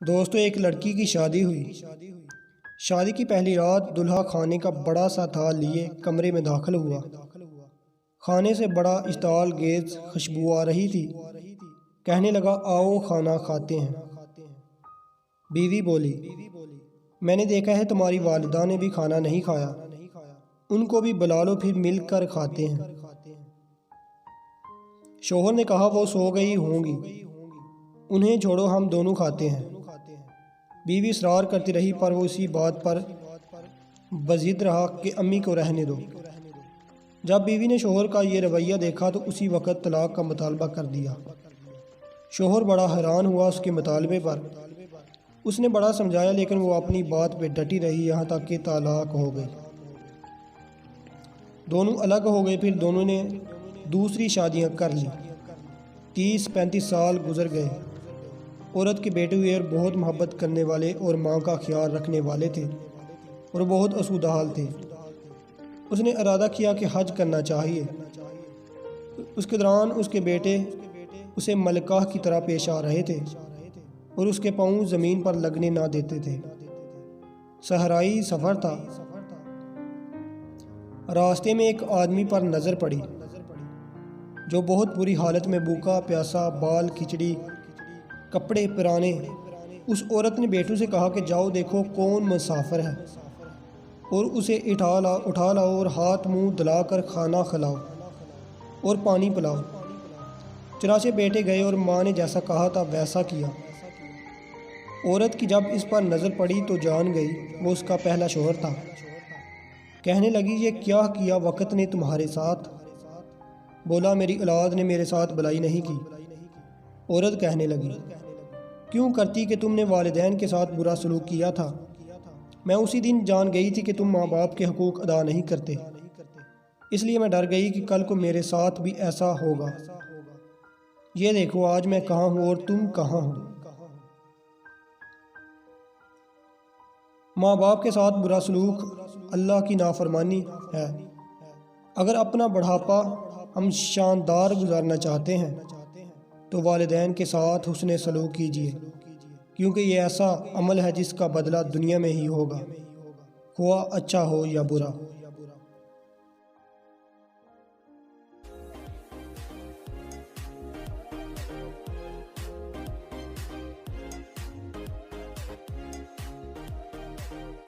दोस्तों, एक लड़की की शादी हुई। शादी की पहली रात दुल्हा खाने का बड़ा सा थाल लिए कमरे में दाखिल हुआ। खाने से बड़ा इश्ताल गेज खुशबू आ रही थी। कहने लगा, आओ खाना खाते हैं। बीवी बोली, मैंने देखा है तुम्हारी वालिदा ने भी खाना नहीं खाया, उनको भी बुला लो, फिर मिल कर खाते हैं। शोहर ने कहा, वो सो गई होंगी, उन्हें छोड़ो, हम दोनों खाते हैं। बीवी इसरार करती रही, पर वो इसी बात पर बज़िद रहा कि अम्मी को रहने दो। जब बीवी ने शोहर का ये रवैया देखा तो उसी वक़्त तलाक का मुतालबा कर दिया। शोहर बड़ा हैरान हुआ उसके मुतालबे पर। उसने बड़ा समझाया, लेकिन वो अपनी बात पे डटी रही, यहाँ तक कि तलाक हो गई। दोनों अलग हो गए। फिर दोनों ने दूसरी शादियाँ कर ली। 30-35 साल गुजर गए। औरत के बेटे हुए और बहुत मोहब्बत करने वाले और माँ का ख्याल रखने वाले थे और बहुत आसूदा हाल थे। उसने इरादा किया कि हज करना चाहिए। उसके दौरान उसके बेटे उसे मलकाह की तरह पेश आ रहे थे और उसके पाँव ज़मीन पर लगने ना देते थे। सहराई सफ़र था। रास्ते में एक आदमी पर नज़र पड़ी जो बहुत बुरी हालत में भूखा प्यासा, बाल खिचड़ी, कपड़े पुराने। उस औरत ने बेटू से कहा कि जाओ देखो कौन मुसाफिर है और उसे उठा लाओ और हाथ मुंह दिलाकर खाना खिलाओ और पानी पिलाओ। चुनाचे बेटे गए और माँ ने जैसा कहा था वैसा किया। औरत की जब इस पर नज़र पड़ी तो जान गई वो उसका पहला शोहर था। कहने लगी, ये क्या किया वक़्त ने तुम्हारे साथ? बोला, मेरी औलाद ने मेरे साथ भलाई नहीं की। औरत कहने लगी, क्यों करती कि तुमने वालिदैन के साथ बुरा सलूक किया था। मैं उसी दिन जान गई थी कि तुम माँ बाप के हकूक़ अदा नहीं करते, इसलिए मैं डर गई कि कल को मेरे साथ भी ऐसा होगा। ये देखो आज मैं कहाँ हूँ और तुम कहाँ हो। माँ बाप के साथ बुरा सलूक अल्लाह की नाफरमानी है। अगर अपना बुढ़ापा हम शानदार गुजारना चाहते हैं तो वालिदैन के साथ हुस्न सलूक कीजिए, क्योंकि ये ऐसा अमल है जिसका बदला दुनिया में ही होगा, हुआ अच्छा हो या बुरा।